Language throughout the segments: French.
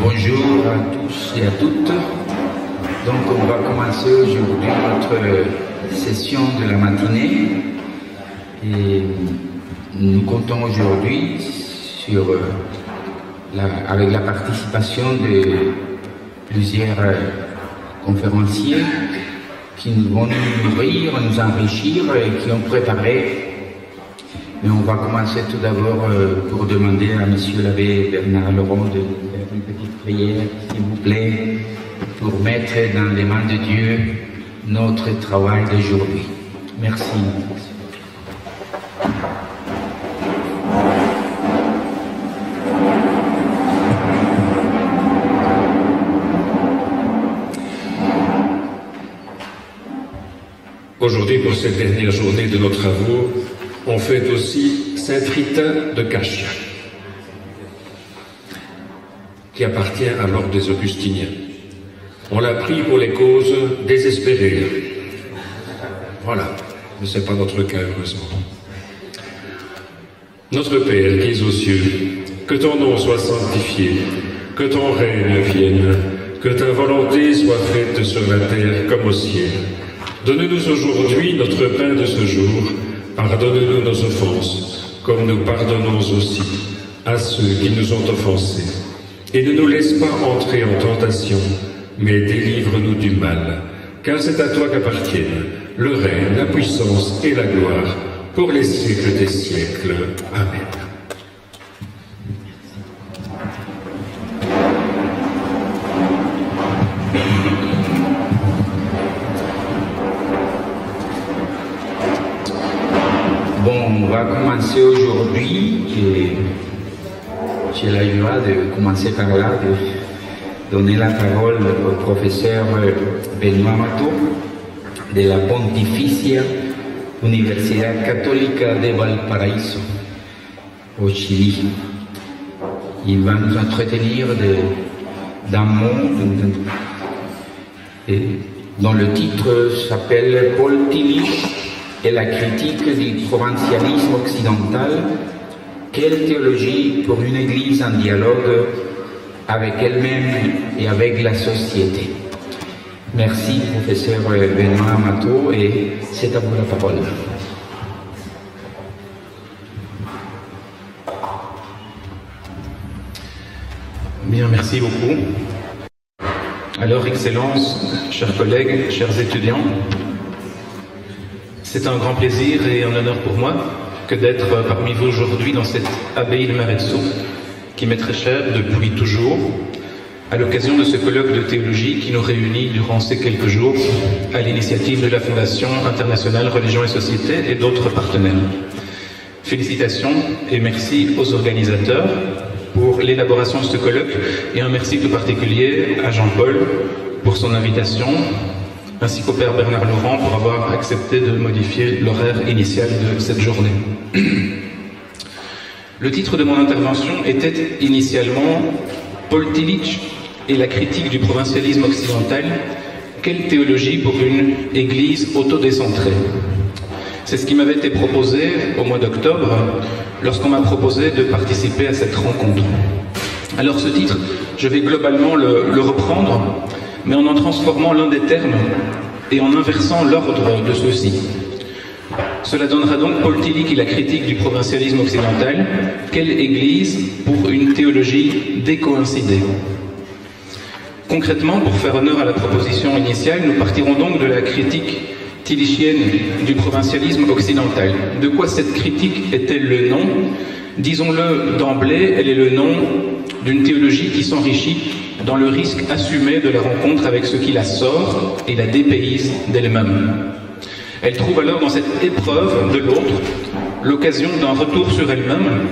Bonjour à tous et à toutes. Donc on va commencer aujourd'hui notre session de la matinée et nous comptons aujourd'hui avec la participation de plusieurs conférenciers qui vont nous nourrir, nous enrichir et qui ont préparé. Mais on va commencer tout d'abord pour demander à Monsieur l'abbé Bernard Laurent de faire une petite prière, s'il vous plaît, pour mettre dans les mains de Dieu notre travail d'aujourd'hui. Merci. Aujourd'hui, pour cette dernière journée de nos travaux, on fête aussi Saint Tritin de Caccia, qui appartient à l'ordre des Augustiniens. On l'a pris pour les causes désespérées. Voilà, mais ce n'est pas notre cas, heureusement. Notre Père qui es aux cieux, que ton nom soit sanctifié, que ton règne vienne, que ta volonté soit faite sur la terre comme au ciel. Donne-nous aujourd'hui notre pain de ce jour. Pardonne-nous nos offenses, comme nous pardonnons aussi à ceux qui nous ont offensés. Et ne nous laisse pas entrer en tentation, mais délivre-nous du mal. Car c'est à toi qu'appartiennent le règne, la puissance et la gloire pour les siècles des siècles. Amen. Bon, on va commencer aujourd'hui. J'ai la joie de commencer par là, de donner la parole au professeur Benoît Mato de la Pontificia Universidad Católica de Valparaíso, au Chili. Il va nous entretenir d'un mot dont le titre s'appelle Paul Tillich et la critique du provincialisme occidental. Quelle théologie pour une Église en dialogue avec elle-même et avec la société. Merci, professeur Benoît Mato, et c'est à vous la parole. Bien, merci beaucoup. Alors, Excellence, chers collègues, chers étudiants, c'est un grand plaisir et un honneur pour moi que d'être parmi vous aujourd'hui dans cette abbaye de Marezzo, qui m'est très chère depuis toujours, à l'occasion de ce colloque de théologie qui nous réunit durant ces quelques jours à l'initiative de la Fondation internationale Religion et Société et d'autres partenaires. Félicitations et merci aux organisateurs pour l'élaboration de ce colloque et un merci tout particulier à Jean-Paul pour son invitation, ainsi qu'au Père Bernard Laurent pour avoir accepté de modifier l'horaire initial de cette journée. Le titre de mon intervention était initialement « Paul Tillich et la critique du provincialisme occidental, quelle théologie pour une Église autodécentrée ?» C'est ce qui m'avait été proposé au mois d'octobre, lorsqu'on m'a proposé de participer à cette rencontre. Alors ce titre, je vais globalement le reprendre, mais en transformant l'un des termes et en inversant l'ordre de ceux-ci. Cela donnera donc Paul Tillich et la critique du provincialisme occidental, quelle Église pour une théologie décoïncidée. Concrètement, pour faire honneur à la proposition initiale, nous partirons donc de la critique tillichienne du provincialisme occidental. De quoi cette critique est-elle le nom? Disons-le d'emblée, elle est le nom d'une théologie qui s'enrichit dans le risque assumé de la rencontre avec ce qui la sort et la dépayse d'elle-même. Elle trouve alors dans cette épreuve de l'autre l'occasion d'un retour sur elle-même,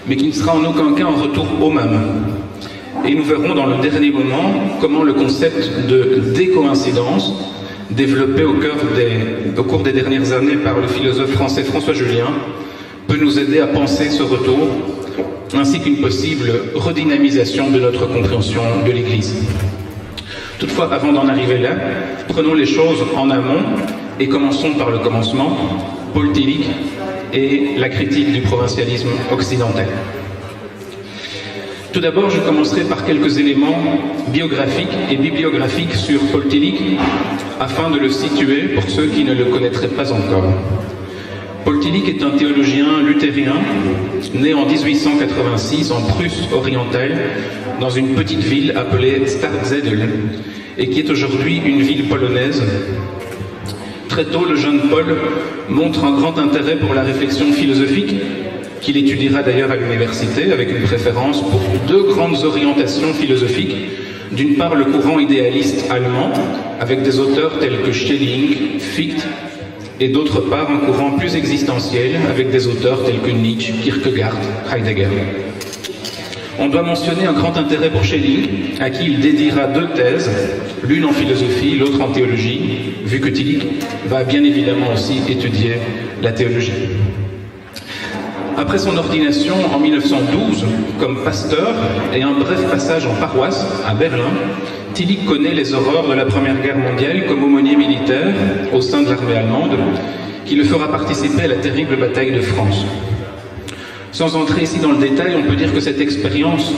mais qui ne sera en aucun cas un retour au même. Et nous verrons dans le dernier moment comment le concept de décoïncidence, développé au cours des dernières années par le philosophe français François Julien, peut nous aider à penser ce retour, ainsi qu'une possible redynamisation de notre compréhension de l'Église. Toutefois, avant d'en arriver là, prenons les choses en amont et commençons par le commencement, Paul Tillich et la critique du provincialisme occidental. Tout d'abord, je commencerai par quelques éléments biographiques et bibliographiques sur Paul Tillich, afin de le situer pour ceux qui ne le connaîtraient pas encore. Paul Tillich est un théologien luthérien, né en 1886 en Prusse orientale, dans une petite ville appelée Starzedel, et qui est aujourd'hui une ville polonaise. Très tôt, le jeune Paul montre un grand intérêt pour la réflexion philosophique, qu'il étudiera d'ailleurs à l'université, avec une préférence pour deux grandes orientations philosophiques. D'une part, le courant idéaliste allemand, avec des auteurs tels que Schelling, Fichte, et d'autre part, un courant plus existentiel, avec des auteurs tels que Nietzsche, Kierkegaard, Heidegger. On doit mentionner un grand intérêt pour Schelling, à qui il dédiera deux thèses, l'une en philosophie, l'autre en théologie, vu que Tillich va bien évidemment aussi étudier la théologie. Après son ordination en 1912 comme pasteur et un bref passage en paroisse à Berlin, Tillich connaît les horreurs de la Première Guerre mondiale comme aumônier militaire au sein de l'armée allemande, qui le fera participer à la terrible bataille de France. Sans entrer ici dans le détail, on peut dire que cette expérience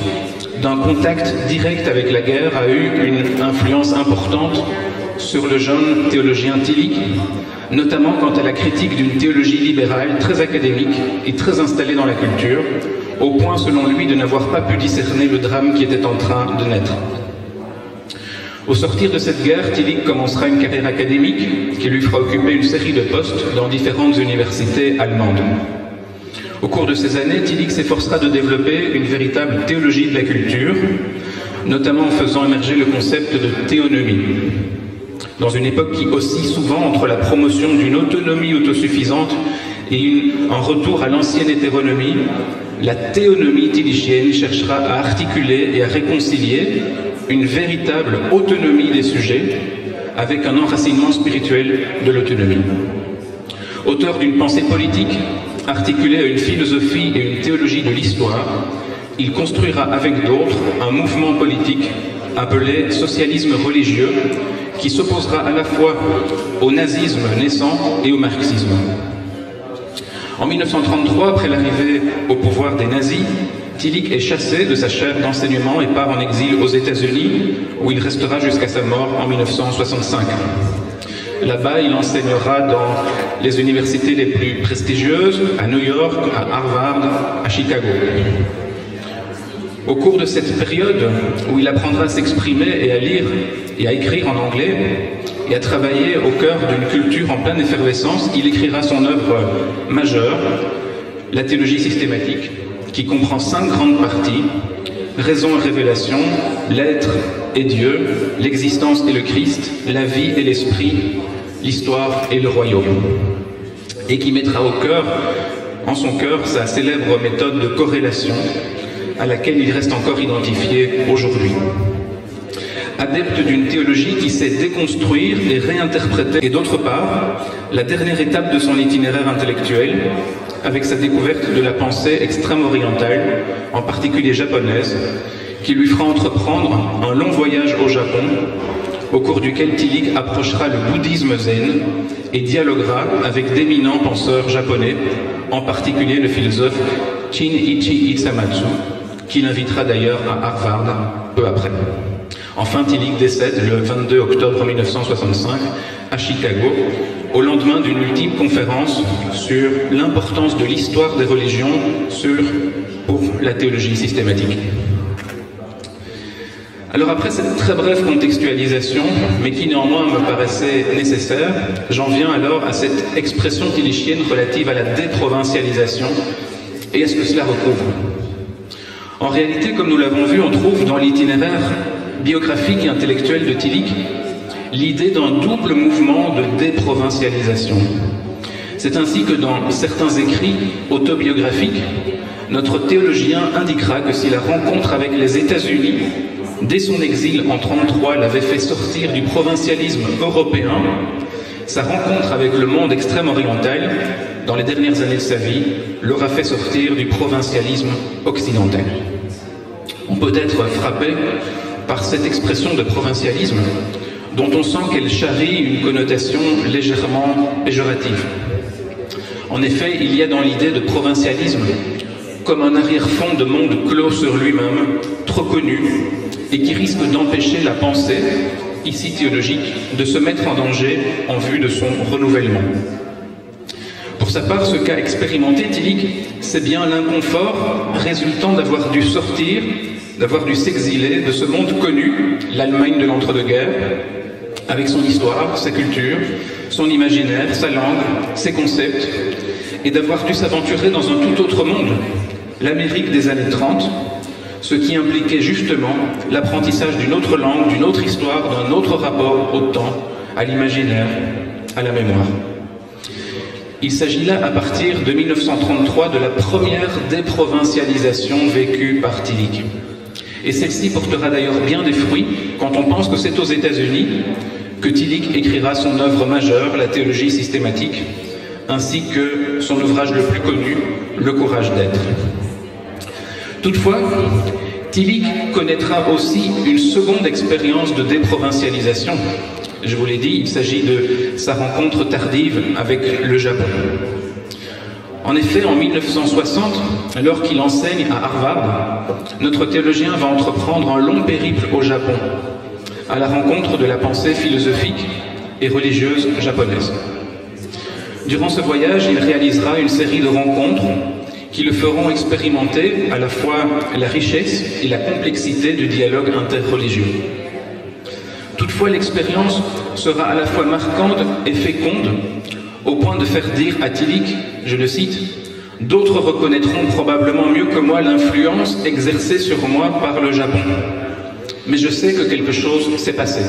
d'un contact direct avec la guerre a eu une influence importante sur le jeune théologien Tillich, notamment quant à la critique d'une théologie libérale très académique et très installée dans la culture, au point selon lui de n'avoir pas pu discerner le drame qui était en train de naître. Au sortir de cette guerre, Tillich commencera une carrière académique qui lui fera occuper une série de postes dans différentes universités allemandes. Au cours de ces années, Tillich s'efforcera de développer une véritable théologie de la culture, notamment en faisant émerger le concept de théonomie. Dans une époque qui oscille souvent entre la promotion d'une autonomie autosuffisante et un retour à l'ancienne hétéronomie, la théonomie tillichienne cherchera à articuler et à réconcilier une véritable autonomie des sujets avec un enracinement spirituel de l'autonomie. Auteur d'une pensée politique articulée à une philosophie et une théologie de l'histoire, il construira avec d'autres un mouvement politique appelé socialisme religieux, qui s'opposera à la fois au nazisme naissant et au marxisme. En 1933, après l'arrivée au pouvoir des nazis, Tillich est chassé de sa chaire d'enseignement et part en exil aux États-Unis, où il restera jusqu'à sa mort en 1965. Là-bas, il enseignera dans les universités les plus prestigieuses, à New York, à Harvard, à Chicago. Au cours de cette période où il apprendra à s'exprimer et à lire et à écrire en anglais et à travailler au cœur d'une culture en pleine effervescence, il écrira son œuvre majeure, la théologie systématique, qui comprend 5 grandes parties: raison et révélation, l'être et Dieu, l'existence et le Christ, la vie et l'esprit, l'histoire et le royaume. Et qui mettra en son cœur sa célèbre méthode de corrélation, à laquelle il reste encore identifié aujourd'hui. Adepte d'une théologie qui sait déconstruire et réinterpréter, et d'autre part, la dernière étape de son itinéraire intellectuel, avec sa découverte de la pensée extrême-orientale, en particulier japonaise, qui lui fera entreprendre un long voyage au Japon, au cours duquel Tillich approchera le bouddhisme zen et dialoguera avec d'éminents penseurs japonais, en particulier le philosophe Shinichi Itzamatsu, qui l'invitera d'ailleurs à Harvard peu après. Enfin, Tillich décède le 22 octobre 1965 à Chicago, au lendemain d'une ultime conférence sur l'importance de l'histoire des religions pour la théologie systématique. Alors après cette très brève contextualisation, mais qui néanmoins me paraissait nécessaire, j'en viens alors à cette expression tillichienne relative à la déprovincialisation et à ce que cela recouvre. En réalité, comme nous l'avons vu, on trouve dans l'itinéraire biographique et intellectuel de Tillich l'idée d'un double mouvement de déprovincialisation. C'est ainsi que dans certains écrits autobiographiques, notre théologien indiquera que si la rencontre avec les États-Unis, dès son exil en 1933, l'avait fait sortir du provincialisme européen, sa rencontre avec le monde extrême-oriental, dans les dernières années de sa vie, l'aura fait sortir du provincialisme occidental. On peut être frappé par cette expression de provincialisme, dont on sent qu'elle charrie une connotation légèrement péjorative. En effet, il y a dans l'idée de provincialisme comme un arrière-fond de monde clos sur lui-même, trop connu, et qui risque d'empêcher la pensée, ici théologique, de se mettre en danger en vue de son renouvellement. Pour sa part, ce qu'a expérimenté Tillich, c'est bien l'inconfort résultant d'avoir dû sortir, d'avoir dû s'exiler de ce monde connu, l'Allemagne de l'entre-deux-guerres, avec son histoire, sa culture, son imaginaire, sa langue, ses concepts, et d'avoir dû s'aventurer dans un tout autre monde, l'Amérique des années 30, ce qui impliquait justement l'apprentissage d'une autre langue, d'une autre histoire, d'un autre rapport au temps, à l'imaginaire, à la mémoire. Il s'agit là, à partir de 1933, de la première déprovincialisation vécue par Tillich. Et celle-ci portera d'ailleurs bien des fruits quand on pense que c'est aux États-Unis que Tillich écrira son œuvre majeure, la théologie systématique, ainsi que son ouvrage le plus connu, Le courage d'être. Toutefois, Tillich connaîtra aussi une seconde expérience de déprovincialisation. Je vous l'ai dit, il s'agit de sa rencontre tardive avec le Japon. En effet, en 1960, alors qu'il enseigne à Harvard, notre théologien va entreprendre un long périple au Japon, à la rencontre de la pensée philosophique et religieuse japonaise. Durant ce voyage, il réalisera une série de rencontres qui le feront expérimenter à la fois la richesse et la complexité du dialogue interreligieux. Toutefois, l'expérience sera à la fois marquante et féconde, au point de faire dire à Tillich, je le cite, « D'autres reconnaîtront probablement mieux que moi l'influence exercée sur moi par le Japon. Mais je sais que quelque chose s'est passé.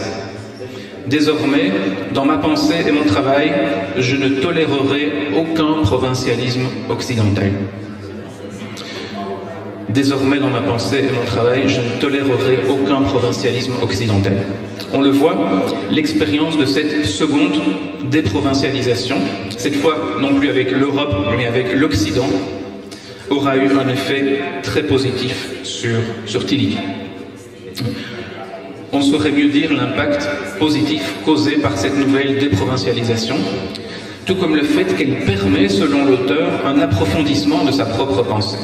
Désormais, dans ma pensée et mon travail, je ne tolérerai aucun provincialisme occidental. » Désormais, dans ma pensée et mon travail, je ne tolérerai aucun provincialisme occidental. On le voit, l'expérience de cette seconde déprovincialisation, cette fois non plus avec l'Europe, mais avec l'Occident, aura eu un effet très positif sur Tillich. On saurait mieux dire l'impact positif causé par cette nouvelle déprovincialisation, tout comme le fait qu'elle permet, selon l'auteur, un approfondissement de sa propre pensée.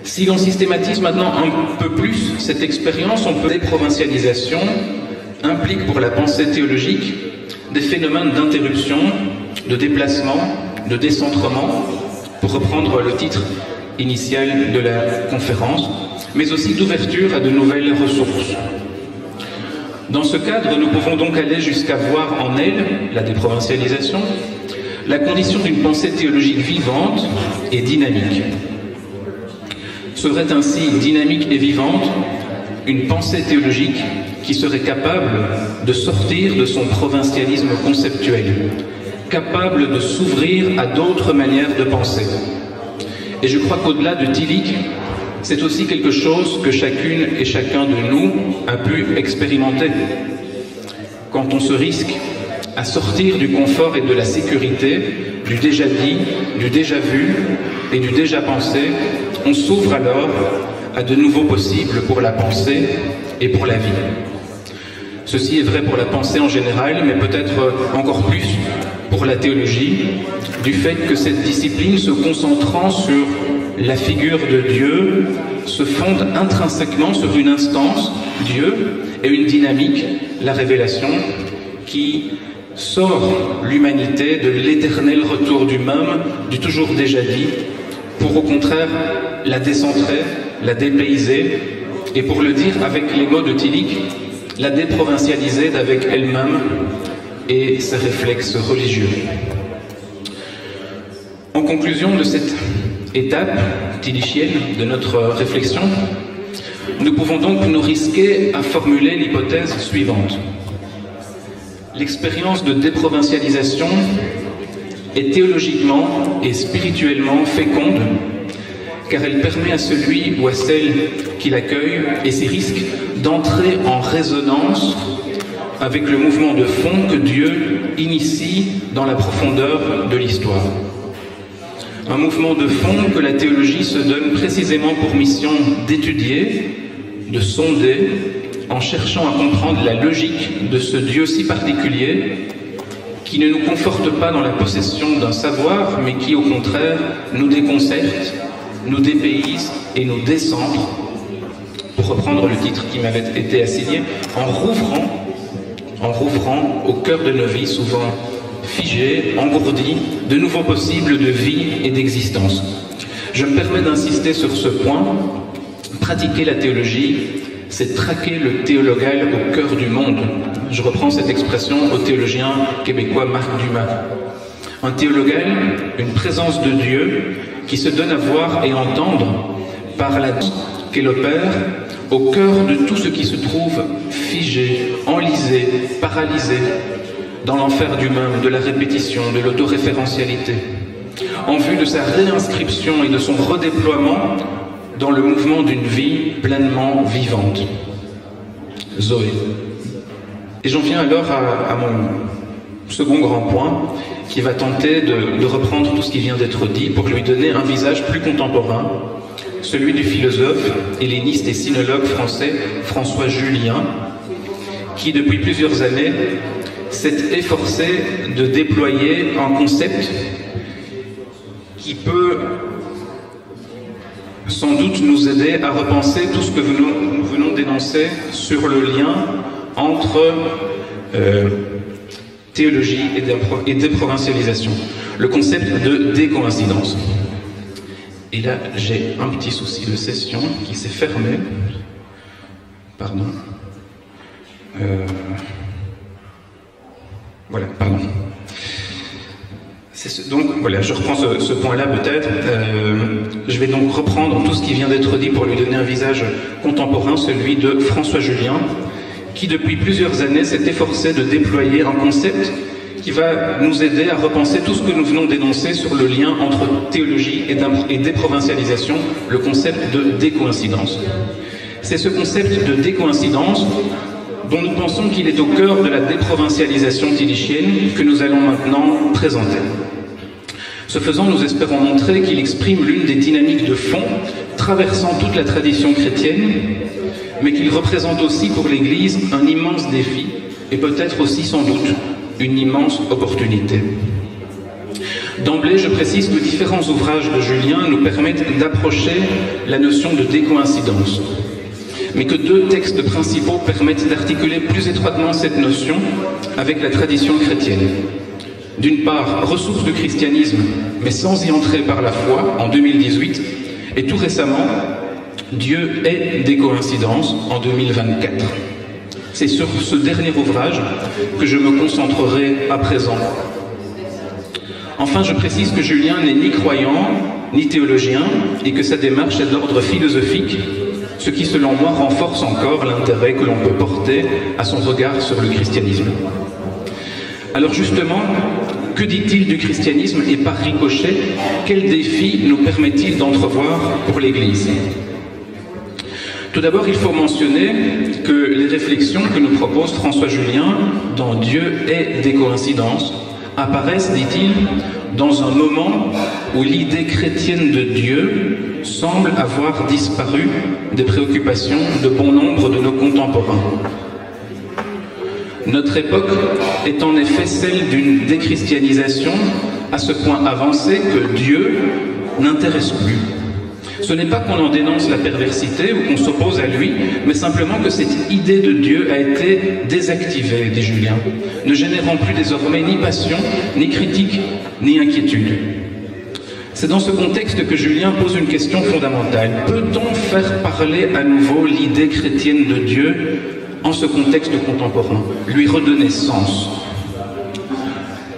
Si l'on systématise maintenant un peu plus cette expérience, on peut dire que la déprovincialisation implique pour la pensée théologique des phénomènes d'interruption, de déplacement, de décentrement, pour reprendre le titre initial de la conférence, mais aussi d'ouverture à de nouvelles ressources. Dans ce cadre, nous pouvons donc aller jusqu'à voir en elle, la déprovincialisation, la condition d'une pensée théologique vivante et dynamique. Serait ainsi dynamique et vivante une pensée théologique qui serait capable de sortir de son provincialisme conceptuel, capable de s'ouvrir à d'autres manières de penser. Et je crois qu'au-delà de Tillich, c'est aussi quelque chose que chacune et chacun de nous a pu expérimenter. Quand on se risque à sortir du confort et de la sécurité, du déjà dit, du déjà vu et du déjà pensé, on s'ouvre alors à de nouveaux possibles pour la pensée et pour la vie. Ceci est vrai pour la pensée en général, mais peut-être encore plus pour la théologie, du fait que cette discipline, se concentrant sur la figure de Dieu, se fonde intrinsèquement sur une instance, Dieu, et une dynamique, la révélation, qui sort l'humanité de l'éternel retour du même, du toujours déjà dit, pour au contraire la décentrer, la dépayser, et pour le dire avec les mots de Tillich, la déprovincialiser d'avec elle-même et ses réflexes religieux. En conclusion de cette étape tillichienne de notre réflexion, nous pouvons donc nous risquer à formuler l'hypothèse suivante. L'expérience de déprovincialisation est théologiquement et spirituellement féconde, car elle permet à celui ou à celle qui l'accueille et ses risques d'entrer en résonance avec le mouvement de fond que Dieu initie dans la profondeur de l'histoire. Un mouvement de fond que la théologie se donne précisément pour mission d'étudier, de sonder, en cherchant à comprendre la logique de ce Dieu si particulier qui ne nous conforte pas dans la possession d'un savoir, mais qui au contraire nous déconcerte, nous dépayse et nous décentre, pour reprendre le titre qui m'avait été assigné, en rouvrant au cœur de nos vies souvent figées, engourdies, de nouveaux possibles de vie et d'existence. Je me permets d'insister sur ce point. Pratiquer la théologie, c'est traquer le théologal au cœur du monde. Je reprends cette expression au théologien québécois Marc Dumas. Un théologal, une présence de Dieu qui se donne à voir et entendre par la vie qu'elle opère au cœur de tout ce qui se trouve figé, enlisé, paralysé dans l'enfer du même, de la répétition, de l'autoréférentialité, en vue de sa réinscription et de son redéploiement dans le mouvement d'une vie pleinement vivante. Zoé. Et j'en viens alors à mon second grand point, qui va tenter de reprendre tout ce qui vient d'être dit pour lui donner un visage plus contemporain, celui du philosophe, helléniste et sinologue français François Julien, qui depuis plusieurs années s'est efforcé de déployer un concept qui peut sans doute nous aider à repenser tout ce que nous venons d'énoncer sur le lien entre théologie et déprovincialisation, le concept de décoïncidence. Et là, j'ai un petit souci de session qui s'est fermé. Pardon. Voilà, pardon. Donc voilà, je reprends ce point-là peut-être. Je vais donc reprendre tout ce qui vient d'être dit pour lui donner un visage contemporain, celui de François Julien, qui depuis plusieurs années s'est efforcé de déployer un concept qui va nous aider à repenser tout ce que nous venons d'énoncer sur le lien entre théologie et déprovincialisation, le concept de décoïncidence. C'est ce concept de décoïncidence dont nous pensons qu'il est au cœur de la déprovincialisation tilichienne que nous allons maintenant présenter. Ce faisant, nous espérons montrer qu'il exprime l'une des dynamiques de fond traversant toute la tradition chrétienne, mais qu'il représente aussi pour l'Église un immense défi et peut-être aussi sans doute une immense opportunité. D'emblée, je précise que différents ouvrages de Julien nous permettent d'approcher la notion de décoïncidence, mais que deux textes principaux permettent d'articuler plus étroitement cette notion avec la tradition chrétienne. D'une part, Ressources du christianisme, mais sans y entrer par la foi, en 2018, et tout récemment, Dieu est décoïncidence, en 2024. C'est sur ce dernier ouvrage que je me concentrerai à présent. Enfin, je précise que Julien n'est ni croyant, ni théologien, et que sa démarche est d'ordre philosophique, ce qui, selon moi, renforce encore l'intérêt que l'on peut porter à son regard sur le christianisme. Alors justement, que dit-il du christianisme et par ricochet, quels défis nous permet-il d'entrevoir pour l'Église ? Tout d'abord, il faut mentionner que les réflexions que nous propose François Julien dans Dieu est décoïncidence apparaissent, dit-il, dans un moment où l'idée chrétienne de Dieu semble avoir disparu des préoccupations de bon nombre de nos contemporains. Notre époque est en effet celle d'une déchristianisation à ce point avancé que Dieu n'intéresse plus. Ce n'est pas qu'on en dénonce la perversité ou qu'on s'oppose à lui, mais simplement que cette idée de Dieu a été désactivée, dit Julien, ne générant plus désormais ni passion, ni critique, ni inquiétude. C'est dans ce contexte que Julien pose une question fondamentale. Peut-on faire parler à nouveau l'idée chrétienne de Dieu en ce contexte contemporain, lui redonner sens?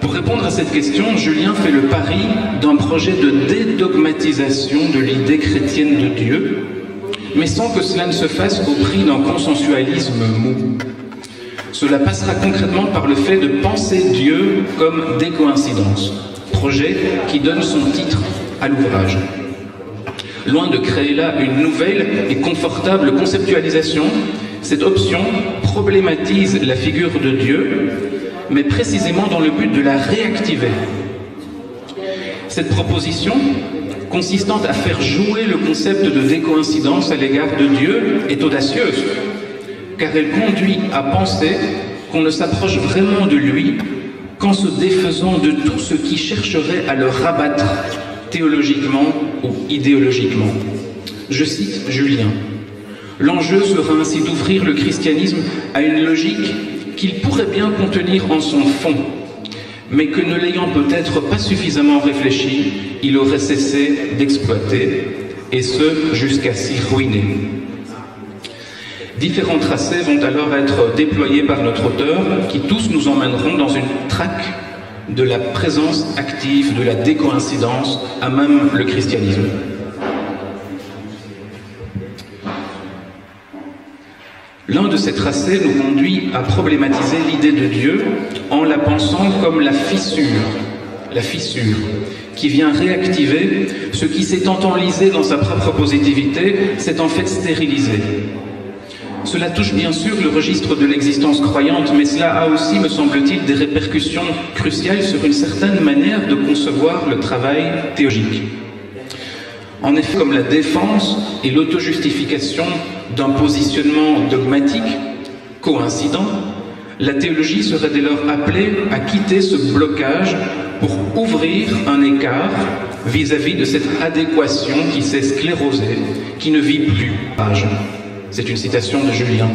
Pour répondre à cette question, Julien fait le pari d'un projet de dédogmatisation de l'idée chrétienne de Dieu, mais sans que cela ne se fasse au prix d'un consensualisme mou. Cela passera concrètement par le fait de penser Dieu comme décoïncidence, projet qui donne son titre à l'ouvrage. Loin de créer là une nouvelle et confortable conceptualisation, cette option problématise la figure de Dieu, mais précisément dans le but de la réactiver. Cette proposition, consistant à faire jouer le concept de décoïncidence à l'égard de Dieu, est audacieuse, car elle conduit à penser qu'on ne s'approche vraiment de lui qu'en se défaisant de tout ce qui chercherait à le rabattre théologiquement ou idéologiquement. Je cite Julien. L'enjeu sera ainsi d'ouvrir le christianisme à une logique qu'il pourrait bien contenir en son fond, mais que ne l'ayant peut-être pas suffisamment réfléchi, il aurait cessé d'exploiter, et ce jusqu'à s'y ruiner. Différents tracés vont alors être déployés par notre auteur, qui tous nous emmèneront dans une traque de la présence active, de la décoïncidence, à même le christianisme. L'un de ces tracés nous conduit à problématiser l'idée de Dieu en la pensant comme la fissure, qui vient réactiver ce qui s'étant enlisé dans sa propre positivité, s'est en fait stérilisé. Cela touche bien sûr le registre de l'existence croyante, mais cela a aussi, me semble-t-il, des répercussions cruciales sur une certaine manière de concevoir le travail théologique. En effet, comme la défense et l'auto-justification d'un positionnement dogmatique, coïncident, la théologie serait dès lors appelée à quitter ce blocage pour ouvrir un écart vis-à-vis de cette adéquation qui s'est sclérosée, qui ne vit plus. C'est une citation de Julien.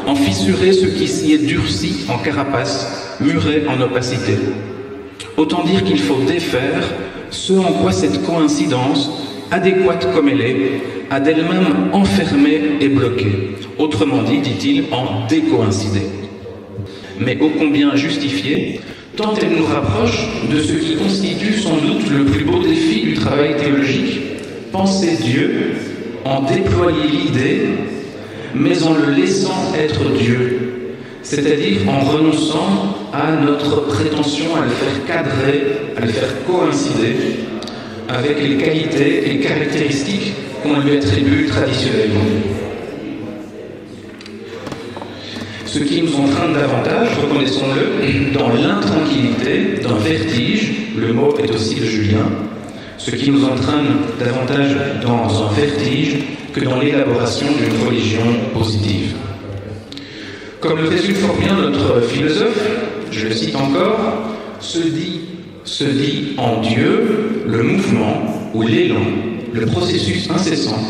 En fissurer ce qui s'y est durci en carapace, muré en opacité. Autant dire qu'il faut défaire ce en quoi cette coïncidence, adéquate comme elle est, a d'elle-même enfermé et bloqué. Autrement dit-il, en décoïncidé. Mais ô combien justifié, tant elle nous rapproche de ce qui constitue sans doute le plus beau défi du travail théologique, penser Dieu, en déployer l'idée, mais en le laissant être Dieu, c'est-à-dire en renonçant à notre prétention à le faire cadrer, à le faire coïncider avec les qualités et les caractéristiques qu'on lui attribue traditionnellement. Ce qui nous entraîne davantage, reconnaissons-le, dans l'intranquillité, d'un vertige, le mot est aussi de Julien, ce qui nous entraîne davantage dans un vertige que dans l'élaboration d'une religion positive. Comme le résume fort bien notre philosophe, je le cite encore, se dit en Dieu le mouvement ou l'élan, le processus incessant,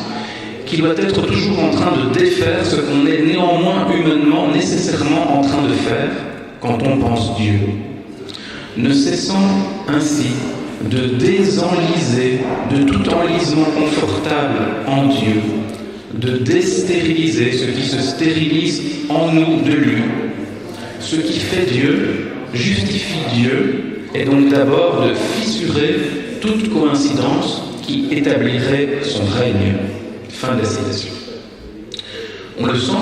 qui doit être toujours en train de défaire ce qu'on est néanmoins humainement nécessairement en train de faire quand on pense Dieu, ne cessant ainsi de désenliser de tout enlisement confortable en Dieu, de destériliser ce qui se stérilise en nous de lui. Ce qui fait Dieu, justifie Dieu, est donc d'abord de fissurer toute coïncidence qui établirait son règne. Fin de la citation. On le sent,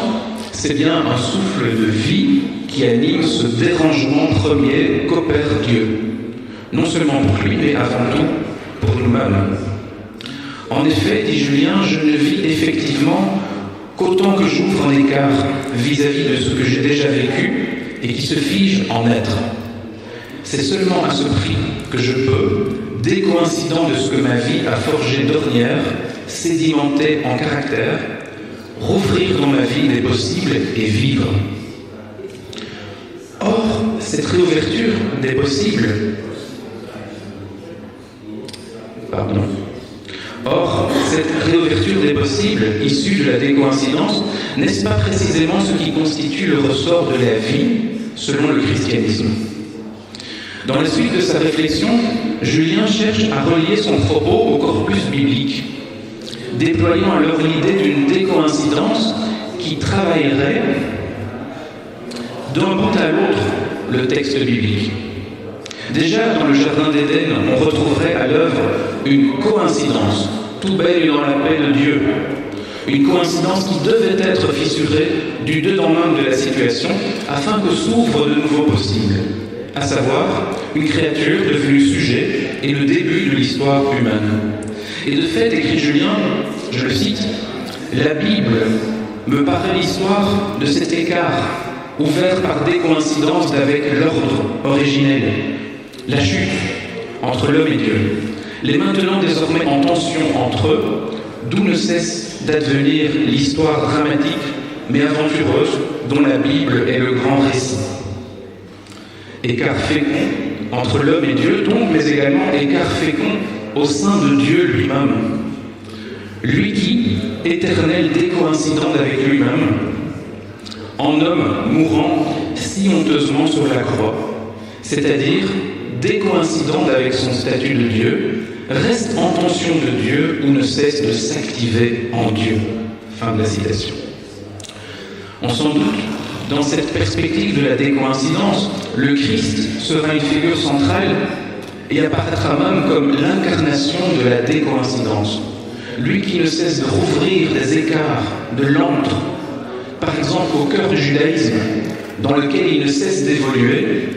c'est bien un souffle de vie qui anime ce dérangement premier qu'opère Dieu. Non seulement pour lui, mais avant tout pour nous-mêmes. En effet, dit Julien, je ne vis effectivement qu'autant que j'ouvre un écart vis-à-vis de ce que j'ai déjà vécu et qui se fige en être. C'est seulement à ce prix que je peux, décoïncident de ce que ma vie a forgé d'ornière, sédimenté en caractère, rouvrir dans ma vie des possibles et vivre. Or, cette réouverture des possibles, issue de la décoïncidence, n'est-ce pas précisément ce qui constitue le ressort de la vie selon le christianisme? Dans la suite de sa réflexion, Julien cherche à relier son propos au corpus biblique, déployant alors l'idée d'une décoïncidence qui travaillerait d'un bout à l'autre le texte biblique. Déjà, dans le Jardin d'Éden, on retrouverait à l'œuvre une coïncidence, tout baigne dans la paix de Dieu. Une coïncidence qui devait être fissurée du dedans même de la situation afin que s'ouvrent de nouveaux possibles, à savoir une créature devenue sujet et le début de l'histoire humaine. Et de fait, écrit Julien, je le cite, « La Bible me paraît l'histoire de cet écart ouvert par des coïncidences avec l'ordre originel, la chute entre l'homme et Dieu, les maintenant désormais en tension entre eux, d'où ne cesse d'advenir l'histoire dramatique mais aventureuse dont la Bible est le grand récit. écart fécond entre l'homme et Dieu, donc, mais également écart fécond au sein de Dieu lui-même. Lui qui, éternel décoïncident avec lui-même, en homme mourant si honteusement sur la croix, c'est-à-dire décoïncident avec son statut de Dieu, reste en tension de Dieu ou ne cesse de s'activer en Dieu. Fin de la citation. On s'en doute, dans cette perspective de la décoïncidence, le Christ sera une figure centrale et apparaîtra même comme l'incarnation de la décoïncidence. Lui qui ne cesse de rouvrir des écarts, de l'antre, par exemple au cœur du judaïsme, dans lequel il ne cesse d'évoluer,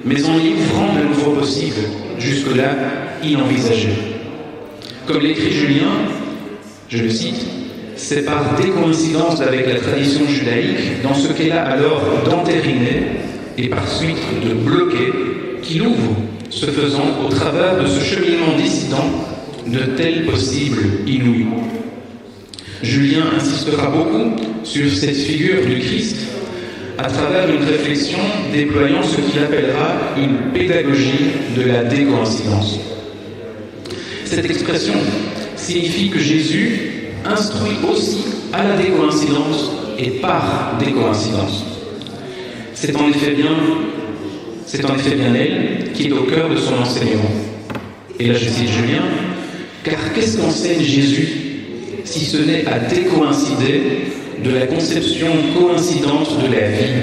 mais en y ouvrant de nouveaux possibles, jusque-là inenvisagés. Comme l'écrit Julien, je le cite, c'est par décoïncidence avec la tradition judaïque, dans ce qu'elle a alors d'entériné et par suite de bloqué, qu'il ouvre, ce faisant, au travers de ce cheminement dissident, de tels possibles inouïs. Julien insistera beaucoup sur cette figure du Christ à travers une réflexion déployant ce qu'il appellera une pédagogie de la décoïncidence. Cette expression signifie que Jésus instruit aussi à la décoïncidence et par décoïncidence. C'est en effet bien elle qui est au cœur de son enseignement. Et là je cite Julien, car qu'est-ce qu'enseigne Jésus si ce n'est à décoïncider de la conception coïncidente de la vie,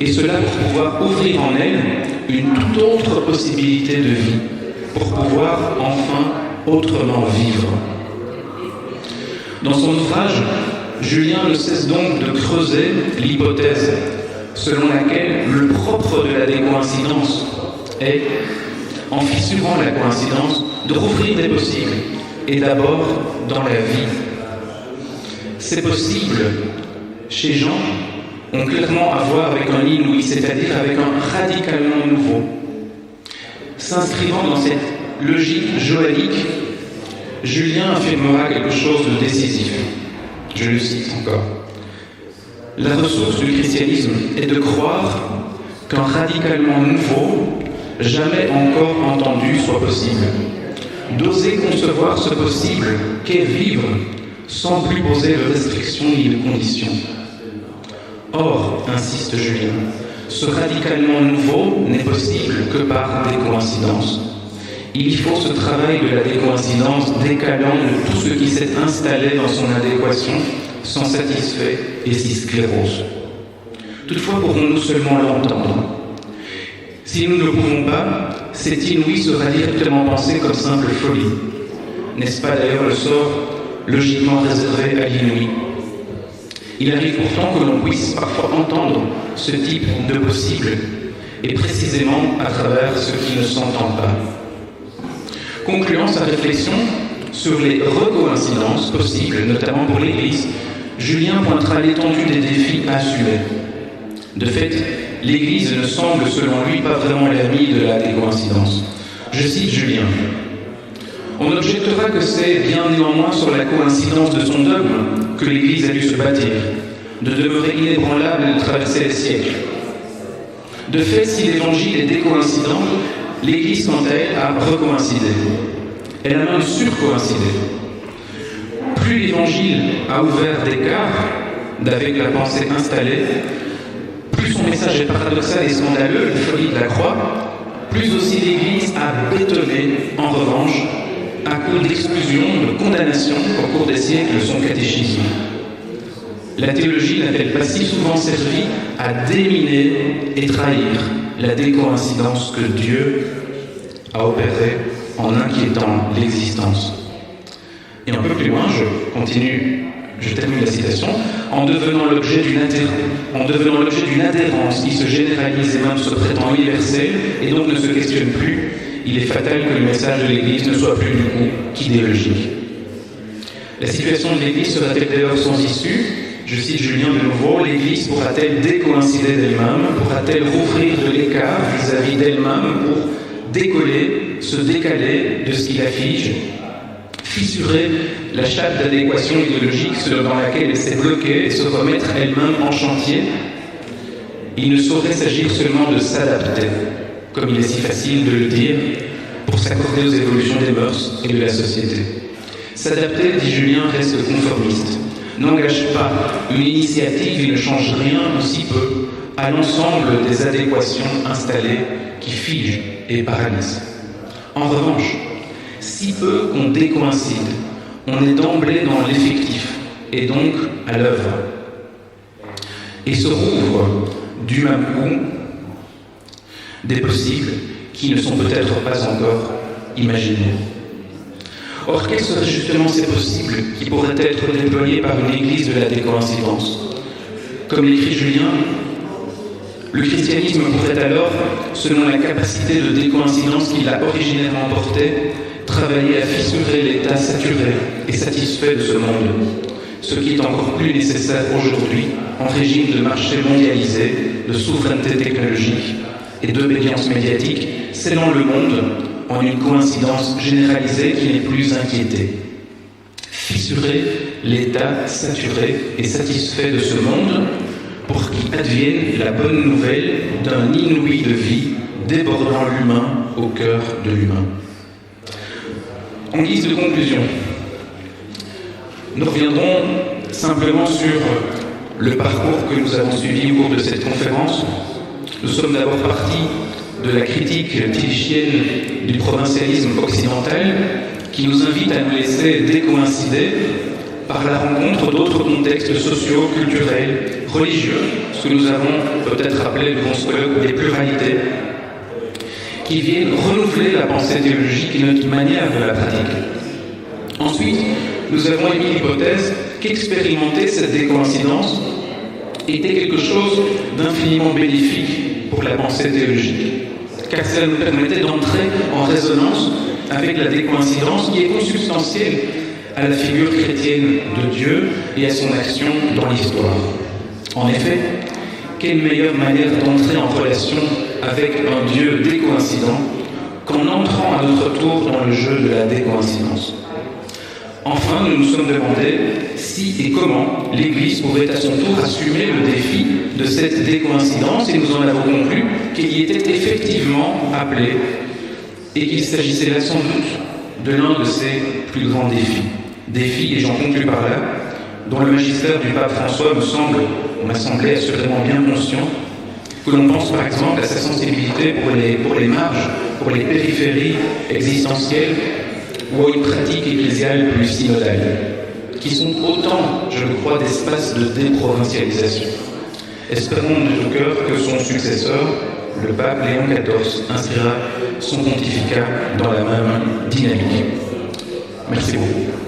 et cela pour pouvoir ouvrir en elle une toute autre possibilité de vie, pour pouvoir enfin autrement vivre. Dans son ouvrage, Julien ne cesse donc de creuser l'hypothèse selon laquelle le propre de la décoïncidence est, en fissurant la coïncidence, de rouvrir des possibles, et d'abord dans la vie. Ces possibles, chez Jean, ont clairement à voir avec un inouï, c'est-à-dire avec un radicalement nouveau. S'inscrivant dans cette logique joannique, Julien affirmera quelque chose de décisif. Je le cite encore. La ressource du christianisme est de croire qu'un radicalement nouveau, jamais encore entendu, soit possible. D'oser concevoir ce possible qu'est vivre sans plus poser de restrictions ni de conditions. Or, insiste Julien, ce radicalement nouveau n'est possible que par décoïncidence. Il faut ce travail de la décoïncidence décalant de tout ce qui s'est installé dans son adéquation, sans satisfait et si sclérose. Toutefois, pourrons-nous seulement l'entendre? Si nous ne le pouvons pas, cet inouï sera directement pensé comme simple folie. N'est-ce pas d'ailleurs le sort logiquement réservé à l'inouï? Il arrive pourtant que l'on puisse parfois entendre ce type de possible, et précisément à travers ce qui ne s'entend pas. Concluant sa réflexion sur les recoïncidences possibles, notamment pour l'Église, Julien pointera l'étendue des défis à assumer. De fait, l'Église ne semble, selon lui, pas vraiment l'amie de la décoïncidence. Je cite Julien. On objectera que c'est bien néanmoins sur la coïncidence de son dogme que l'Église a dû se bâtir, de demeurer inébranlable et de traverser les siècles. De fait, si l'Évangile est décoïncident, l'Église, quant à elle, a recoïncidé. Elle a même surcoïncidé. Plus l'Évangile a ouvert d'écart avec la pensée installée, plus son message est paradoxal et scandaleux, la folie de la croix, plus aussi l'Église a bétonné, en revanche, à coup d'exclusion, de condamnation au cours des siècles, son catéchisme. La théologie n'a-t-elle pas si souvent servi à déminer et trahir la décoïncidence que Dieu a opérée en inquiétant l'existence? Et un peu plus loin, je termine la citation, en devenant l'objet d'une adhérence qui se généralise et même se prétend universelle et donc ne se questionne plus, il est fatal que le message de l'Église ne soit plus du coup qu'idéologique. La situation de l'Église sera-t-elle d'ailleurs sans issue? Je cite Julien de nouveau, l'Église pourra-t-elle décoïncider d'elle-même? Pourra-t-elle rouvrir de l'écart vis-à-vis d'elle-même pour décoller, se décaler de ce qui la fige, fissurer la chape d'adéquation idéologique dans laquelle elle s'est bloquée et se remettre elle-même en chantier? Il ne saurait s'agir seulement de s'adapter, comme il est si facile de le dire, pour s'accorder aux évolutions des mœurs et de la société. S'adapter, dit Julien, reste conformiste, n'engage pas une initiative et ne change rien ou si peu à l'ensemble des adéquations installées qui figent et paralysent. En revanche, si peu qu'on décoïncide, on est d'emblée dans l'effectif et donc à l'œuvre. Et se rouvre du même coup des possibles qui ne sont peut-être pas encore imaginés. Or, quels seraient justement ces possibles qui pourraient être déployés par une église de la décoïncidence? Comme l'écrit Julien, le christianisme pourrait alors, selon la capacité de décoïncidence qu'il a originairement portée, travailler à fissurer l'état saturé et satisfait de ce monde, ce qui est encore plus nécessaire aujourd'hui en régime de marché mondialisé, de souveraineté technologique et d'obédience médiatique, scellant le monde en une coïncidence généralisée qui n'est plus inquiétée. Fissurer l'état saturé et satisfait de ce monde pour qu'il advienne la bonne nouvelle d'un inouï de vie débordant l'humain au cœur de l'humain. En guise de conclusion, nous reviendrons simplement sur le parcours que nous avons suivi au cours de cette conférence. Nous sommes d'abord partis de la critique tillichienne du provincialisme occidental qui nous invite à nous laisser décoïncider par la rencontre d'autres contextes sociaux, culturels, religieux, ce que nous avons peut-être appelé le colloque des pluralités, qui viennent renouveler la pensée théologique et notre manière de la pratiquer. Ensuite, nous avons émis l'hypothèse qu'expérimenter cette décoïncidence était quelque chose d'infiniment bénéfique pour la pensée théologique, car cela nous permettait d'entrer en résonance avec la décoïncidence qui est consubstantielle à la figure chrétienne de Dieu et à son action dans l'histoire. En effet, quelle meilleure manière d'entrer en relation avec un Dieu décoïncident qu'en entrant à notre tour dans le jeu de la décoïncidence. Enfin, nous nous sommes demandé si et comment l'Église pouvait à son tour assumer le défi de cette décoïncidence, et nous en avons conclu qu'il y était effectivement appelé et qu'il s'agissait là sans doute de l'un de ses plus grands défis. Défis, et j'en conclus par là, dont le magistère du pape François m'a semblé assurément bien conscient, que l'on pense par exemple à sa sensibilité pour les marges, pour les périphéries existentielles, ou à une pratique ecclésiale plus synodale, qui sont autant, je le crois, d'espaces de déprovincialisation. Espérons de tout cœur que son successeur, le pape Léon XIV, inscrira son pontificat dans la même dynamique. Merci beaucoup.